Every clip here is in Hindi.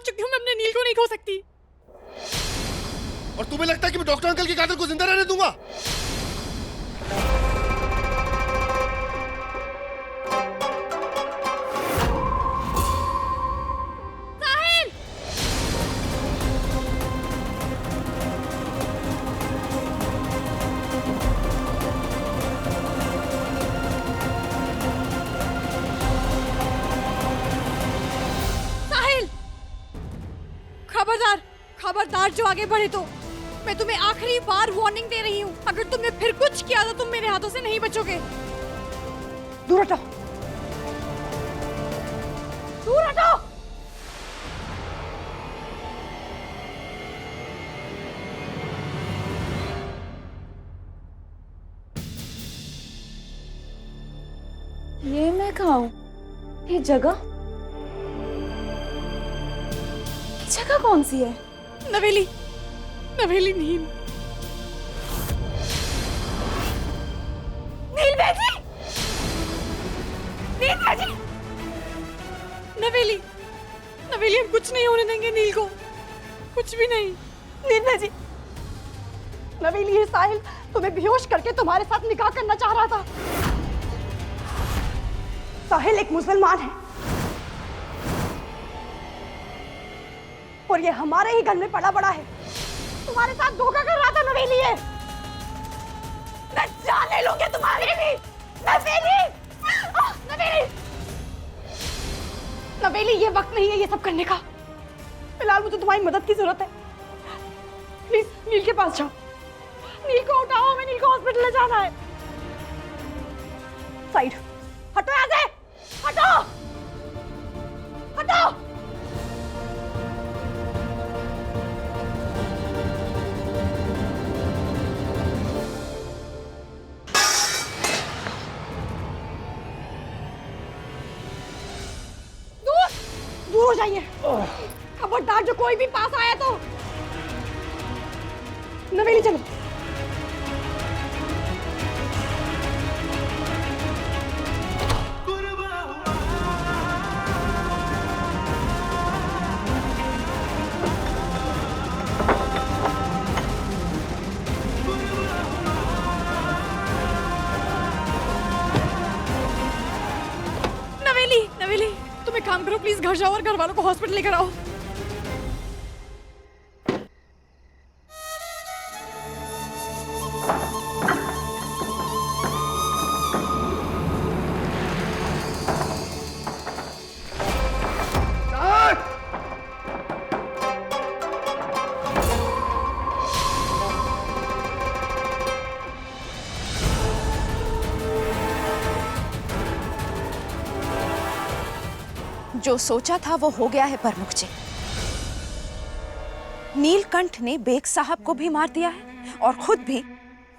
चुकी हूँ, मैं अपने नील को नहीं खो सकती। और तुम्हें लगता है कि मैं डॉक्टर अंकल के कातिल को जिंदा रहने दूंगा? साहिल! साहिल! खबरदार, खबरदार जो आगे बढ़े तो मैं तुम्हें आखिरी बार वार्निंग दे रही हूँ। अगर तुमने फिर कुछ किया तो तुम मेरे हाथों से नहीं बचोगे। दूर हटो, दूर हटो। ये मैं कहाँ हूँ? ये जगह कौन सी है? नवेली, नवेली नील। नील बेजी! नील बेजी! नवेली, नवेली, हम कुछ नहीं होने देंगे नील को, कुछ भी नहीं। नील बेजी, नवेली, ये साहिल तुम्हें बेहोश करके तुम्हारे साथ निकाह करना चाह रहा था। साहिल एक मुसलमान है और ये हमारे ही घर में पड़ा बड़ा है। तुम्हारे साथ धोखा कर रहा था नवेली। ये मैं जाने लूंगी तुम्हारी भी। नवेली, नवेली, नवेली, ये वक्त नहीं है ये सब करने का। फिलहाल मुझे तुम्हारी मदद की जरूरत है। प्लीज नील के पास जाओ, नील को उठाओ, हमें नील को हॉस्पिटल ले जाना है। साइड हटो, यहाँ से हटो, हटो। दूर हो जाइए, खबरदार जो कोई भी पास आया तो। नवेली चलो। नवेली, नवेली, तुम एक काम करो, प्लीज घर जाओ और घर वालों को हॉस्पिटल लेकर आओ। जो सोचा था वो हो गया है प्रमुख जी। नीलकंठ ने बेग साहब को भी मार दिया है और खुद भी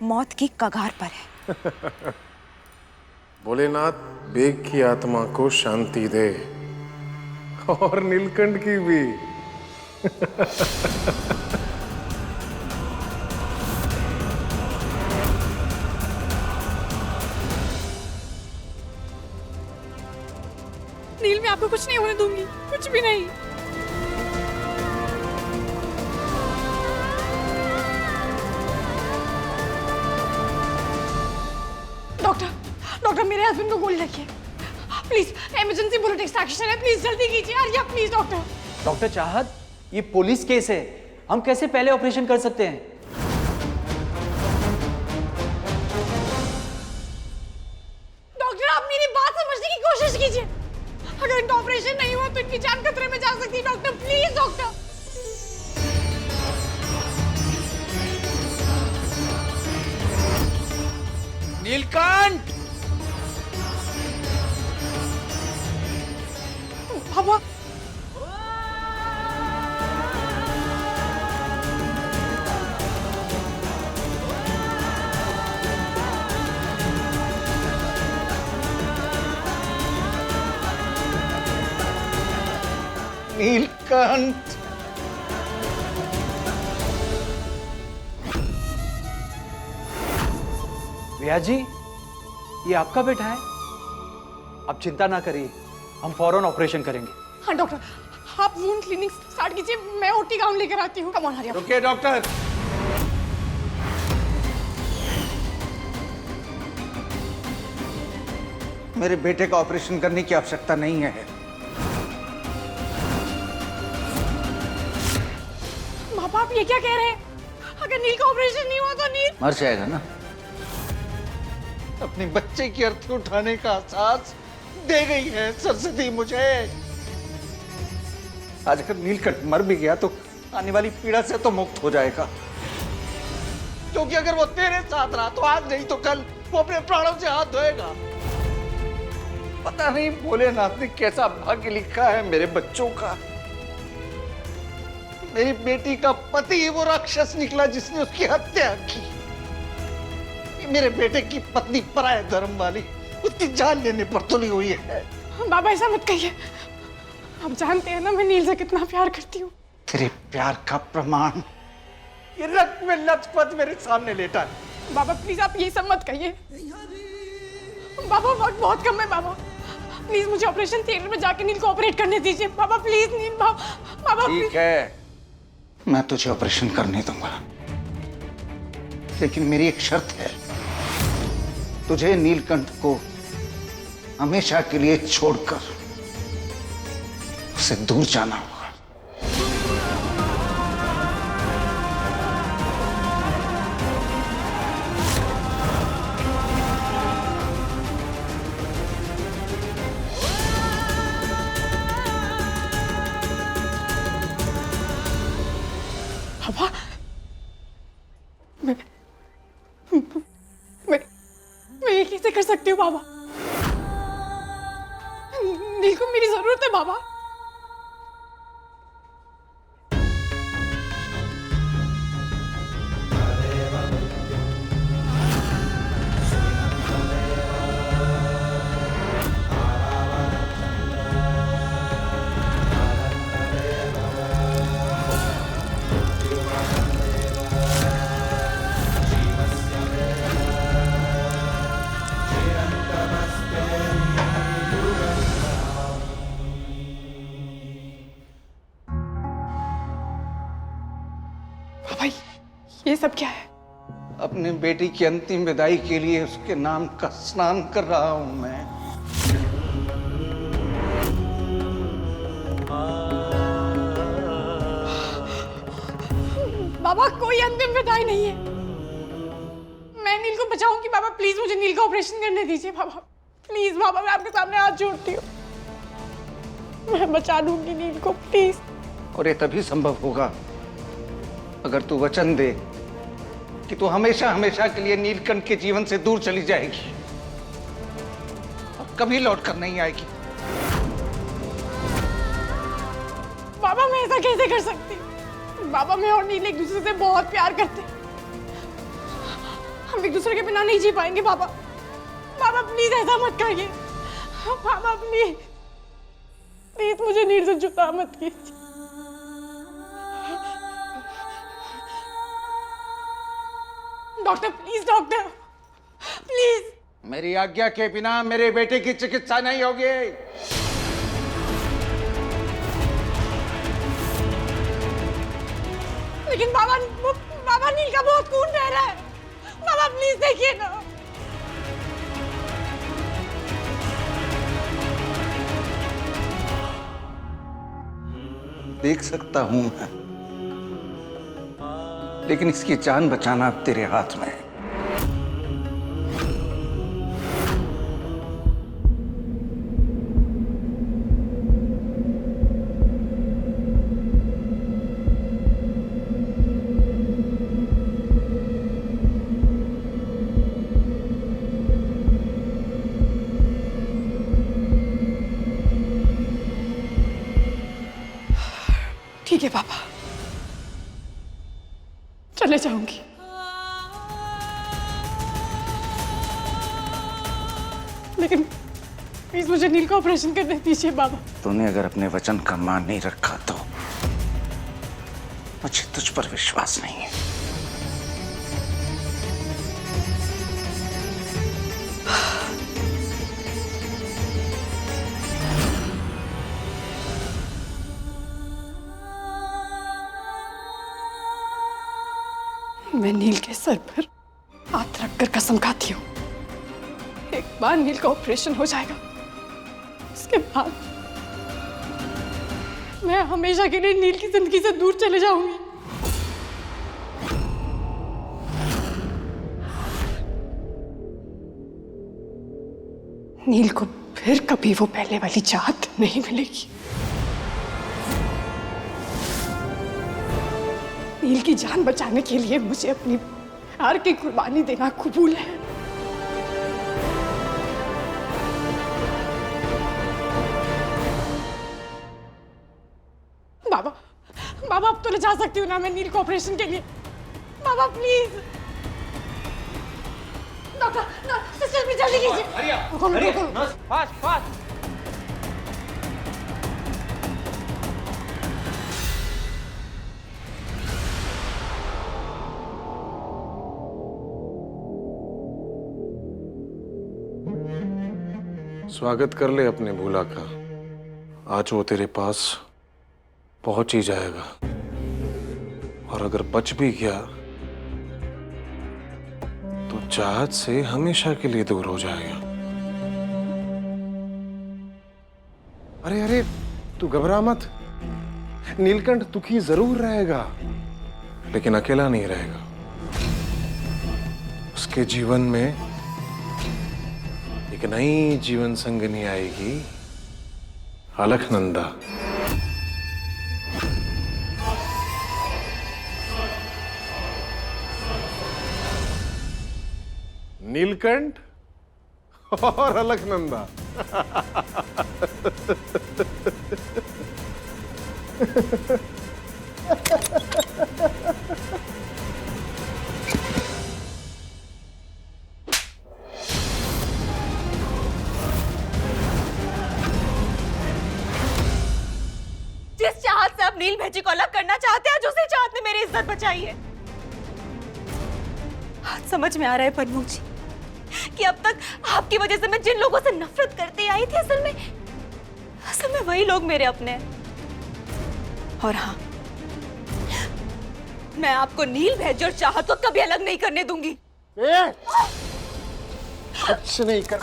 मौत की कगार पर है। भोलेनाथ बेग की आत्मा को शांति दे और नीलकंठ की भी। नील, मैं आपको कुछ नहीं होने दूंगी, कुछ भी नहीं। डॉक्टर, डॉक्टर, मेरे हस्बैंड को गोली लगी है। प्लीज इमरजेंसी बुलेट एक्सट्रैक्शन है, प्लीज जल्दी कीजिए यार, प्लीज डॉक्टर। डॉक्टर चाहत, ये पुलिस केस है, हम कैसे पहले ऑपरेशन कर सकते हैं? डॉक्टर, आप मेरी बात समझने की कोशिश कीजिए। अगर इनका ऑपरेशन नहीं हुआ तो इनकी जान खतरे में जा सकती है। Doctor please, doctor. नीलकंठ! बाबा, नीलकंठ! रिया जी, ये आपका बेटा है। आप चिंता ना करिए, हम फौरन ऑपरेशन करेंगे। हाँ डॉक्टर, आप वुंड क्लीनिंग स्टार्ट कीजिए, मैं ओटी गाउन लेकर आती हूँ। Come on hurry up. रुकिए डॉक्टर। मेरे बेटे का ऑपरेशन करने की आवश्यकता नहीं है। पापा आप ये क्या कह रहे हैं? अगर नील का ऑपरेशन नहीं हुआ तो नील मर जाएगा ना। अपने बच्चे की अर्थी उठाने का एहसास दे गई है सरस्वती मुझे। आज अगर नीलकंठ मर भी गया तो आने वाली पीड़ा से तो मुक्त हो जाएगा, क्योंकि अगर वो तेरे साथ रहा तो आज नहीं तो कल वो अपने प्राणों से हाथ धोएगा। पता नहीं भोलेनाथ ने कैसा भाग्य लिखा है मेरे बच्चों का। मेरी बेटी का पति ही वो राक्षस निकला जिसने उसकी हत्या की। मेरे बेटे की पत्नी पराये धर्म वाली, उसकी जान लेने पर तुली हुई है। बाबा ऐसा मत कहिए, आप जानते हैं ना मैं नील से कितना प्यार करती हूँ। तेरे प्यार का प्रमाण ये रक्त में लथपथ मेरे सामने लेटा है। बाबा प्लीज आप ये सब मत कहिए। बाबा वक्त बहुत कम है। बाबा प्लीज मुझे ऑपरेशन थिएटर में जाके नील को ऑपरेट करने दीजिए। बाबा प्लीज नील। बाबा ठीक है, मैं तुझे ऑपरेशन करने दूंगा, लेकिन मेरी एक शर्त है। तुझे नीलकंठ को हमेशा के लिए छोड़कर उसे दूर जाना होगा। बाबा मैं ये कैसे कर सकती हूँ? बाबा नील को मेरी जरूरत है। बाबा भाई ये सब क्या है? अपने बेटी की अंतिम विदाई के लिए उसके नाम का स्नान कर रहा हूं मैं। बाबा कोई अंतिम विदाई नहीं है। मैं नील को बचाऊंगी। बाबा प्लीज मुझे नील का ऑपरेशन करने दीजिए। बाबा प्लीज। बाबा मैं आपके सामने हाथ जोड़ती हूँ, मैं बचा लूंगी नील को प्लीज। और ये तभी संभव होगा अगर तू वचन दे कि तू हमेशा हमेशा के लिए नीलकंठ के जीवन से दूर चली जाएगी और कभी लौटकर नहीं आएगी। बाबा मैं ऐसा कैसे कर सकती हूँ? बाबा मैं और नील एक दूसरे से बहुत प्यार करते हैं। हम एक दूसरे के बिना नहीं जी पाएंगे। बाबा बाबा प्लीज ऐसा मत करिए। बाबा प्लीज प्लीज मुझे नील से जुदा मत कीजिए। Doctor please, doctor please. मेरी आज्ञा के बिना मेरे बेटे की चिकित्सा नहीं होगी। लेकिन बाबा नील का बहुत खून बह रहा है। बाबा प्लीज देखिए ना। देख सकता हूं मैं, लेकिन इसकी जान बचाना अब तेरे हाथ में है। ठीक है पापा, चले जाऊंगी। लेकिन प्लीज मुझे नील का ऑपरेशन करने दीजिए बाबा। तूने अगर अपने वचन का मान नहीं रखा तो मुझे तुझ पर विश्वास नहीं है। मैं नील के सर पर हाथ रखकर कसम खाती हूँ, एक बार नील का ऑपरेशन हो जाएगा, उसके बाद मैं हमेशा के लिए नील की जिंदगी से दूर चले जाऊंगी। नील को फिर कभी वो पहले वाली चाहत नहीं मिलेगी। नील की जान बचाने के लिए मुझे अपनी प्यार की कुर्बानी देना कबूल है। बाबा, बाबा अब तो ले जा सकती हूँ ना मैं नील को ऑपरेशन के लिए? बाबा प्लीज। डॉक्टर, सिस्टर भी जल्दी कीजिए। Fast fast. स्वागत कर ले अपने भूला का, आज वो तेरे पास पहुंच ही जाएगा, और अगर बच भी गया तो चाहत से हमेशा के लिए दूर हो जाएगा। अरे अरे तू घबरा मत, नीलकंठ दुखी जरूर रहेगा लेकिन अकेला नहीं रहेगा। उसके जीवन में एक नई जीवन संगनी आएगी, अलखनंदा। नीलकंठ और अलखनंदा। जिस चाहत से आप नील भेजी को अलग करना चाहते हैं, उसी चाहत ने मेरी इज्जत बचाई है। आज समझ में आ रहा है प्रमुख जी कि अब तक आपकी वजह से मैं जिन लोगों से नफरत करती आई थी, असल में वही लोग मेरे अपने हैं। और हाँ, मैं आपको नील भेजी और चाहत को कभी अलग नहीं करने दूंगी। कुछ नहीं कर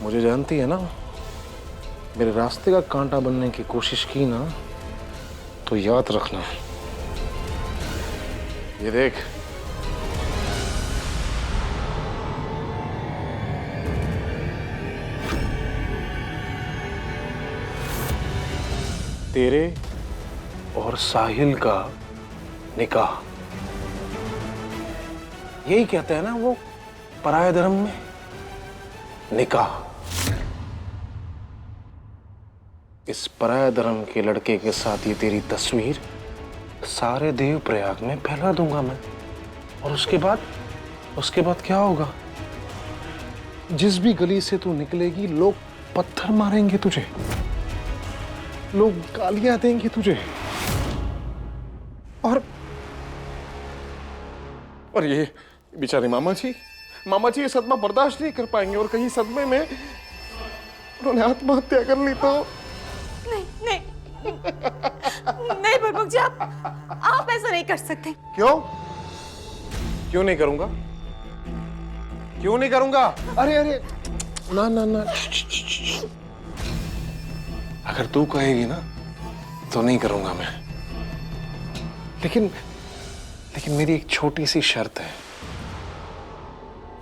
मुझे जानती है ना, मेरे रास्ते का कांटा बनने की कोशिश की ना तो याद रखना। ये देख, तेरे और साहिल का निकाह, यही कहते हैं ना वो पराये धर्म में निकाह। इस पराये धर्म के लड़के के साथ ये तेरी तस्वीर सारे देव प्रयाग में फैला दूंगा मैं। और उसके बाद क्या होगा? जिस भी गली से तू निकलेगी, लोग पत्थर मारेंगे तुझे, लोग गालियां देंगे तुझे, और ये बेचारे मामा जी ये सदमा बर्दाश्त नहीं कर पाएंगे, और कहीं सदमे में उन्होंने आत्महत्या कर ली तो। नहीं प्रमुख जी, आप ऐसा नहीं कर सकते। क्यों नहीं करूंगा? क्यों नहीं करूंगा? अरे ना अगर तू कहेगी ना तो नहीं करूंगा मैं, लेकिन मेरी एक छोटी सी शर्त है।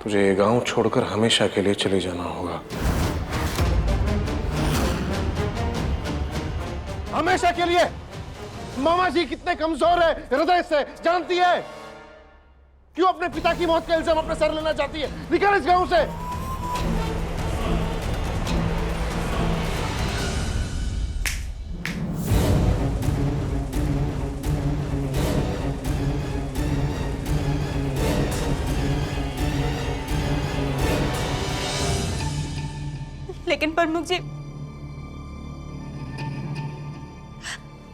तुझे ये गांव छोड़कर हमेशा के लिए चले जाना होगा। हमेशा के लिए? मामा जी कितने कमजोर है हृदय से, जानती है? क्यों अपने पिता की मौत का इल्जाम अपने सर लेना चाहती है? निकल इस गांव से। लेकिन प्रमुख जी,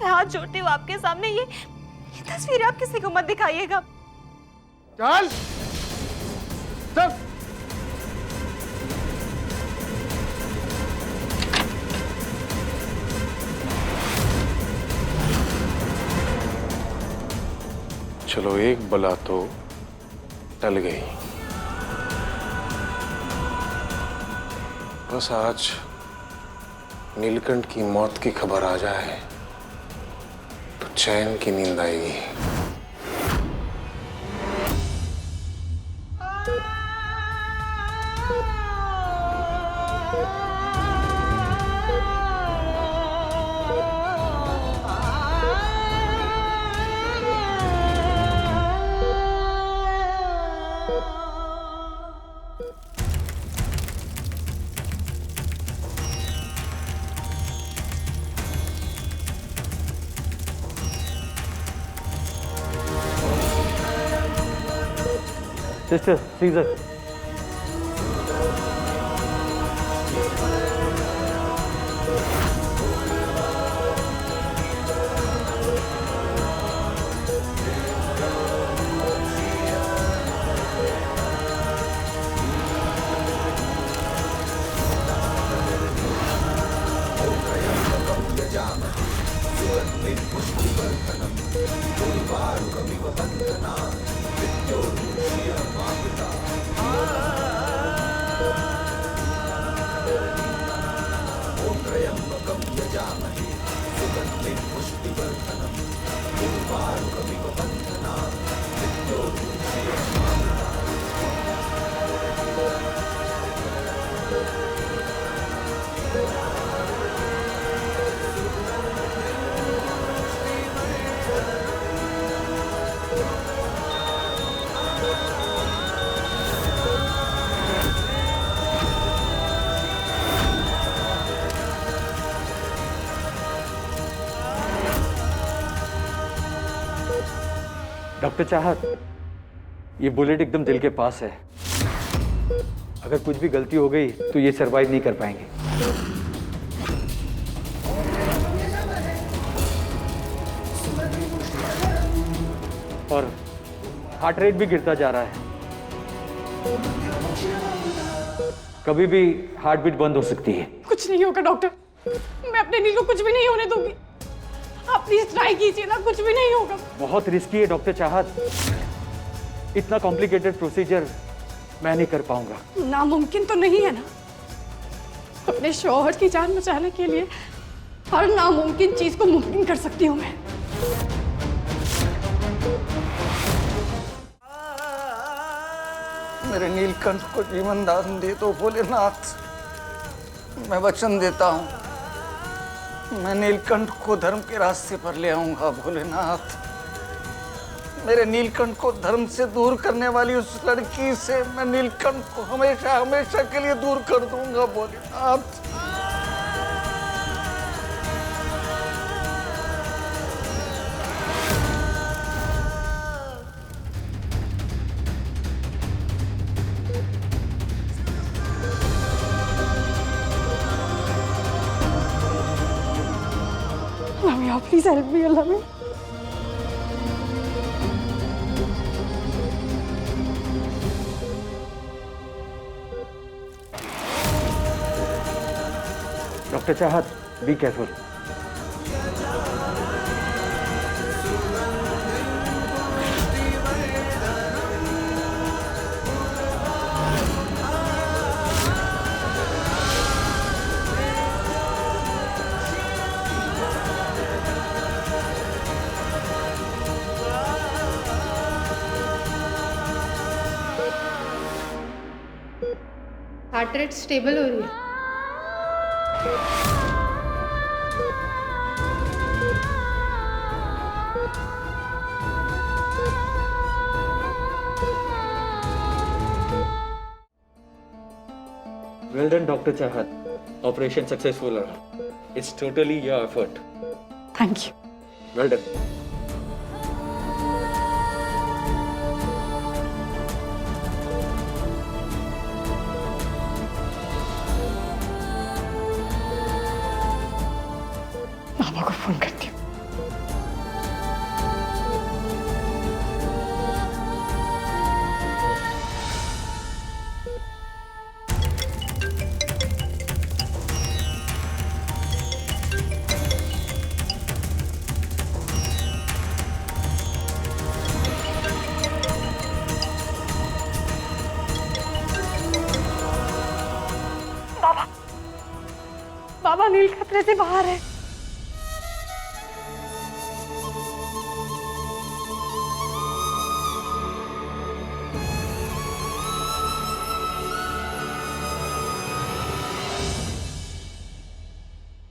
मैं हाथ जोड़ती हूँ आपके सामने, ये तस्वीर आप किसी को मत दिखाइएगा। चल चल। चलो एक बला तो टल गई। बस आज नीलकंठ की मौत की खबर आ जाए तो चैन की नींद आएगी। सिस्टर सीजर, डॉक्टर चाहत, ये बुलेट एकदम दिल के पास है। अगर कुछ भी गलती हो गई तो ये सरवाइव नहीं कर पाएंगे। और हार्ट रेट भी गिरता जा रहा है। कभी भी हार्ट बीट बंद हो सकती है। कुछ नहीं होगा डॉक्टर, मैं अपने नील को कुछ भी नहीं होने दूंगी। आप प्लीज ट्राई कीजिए ना, कुछ भी नहीं होगा। बहुत रिस्की है डॉक्टर चाहत, इतना कॉम्प्लिकेटेड प्रोसीजर मैं नहीं कर पाऊंगा। नामुमकिन तो नहीं है ना? अपने शौहर की जान बचाने के लिए हर नामुमकिन चीज को मुमकिन कर सकती हूँ मैं। मेरे नीलकंठ को जीवन दान दे दो भोलेनाथ। मैं वचन देता हूँ, मैं नीलकंठ को धर्म के रास्ते पर ले आऊंगा भोलेनाथ। मेरे नीलकंठ को धर्म से दूर करने वाली उस लड़की से मैं नीलकंठ को हमेशा हमेशा के लिए दूर कर दूंगा Bholenath. Lamia, please help me, Lamia. Doctor Chahat, be careful. Heart rate stable हो रही है। Well done, Dr. Chahat. Operation successful. It's totally your effort. Thank you. Well done. मामा को फोन करती हूँ। खतरे से बाहर है।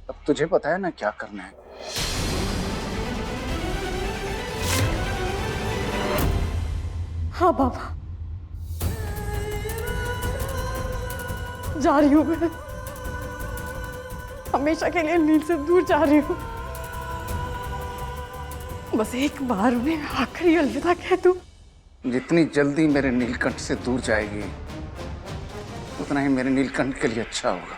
अब तुझे पता है ना क्या करना है। हाँ बाबा, जा रही हूँ मैं, हमेशा के लिए नील से दूर जा रही हूँ। बस एक बार में आखिरी अलविदा कह दूं। जितनी जल्दी मेरे नीलकंठ से दूर जाएगी उतना ही मेरे नीलकंठ के लिए अच्छा होगा।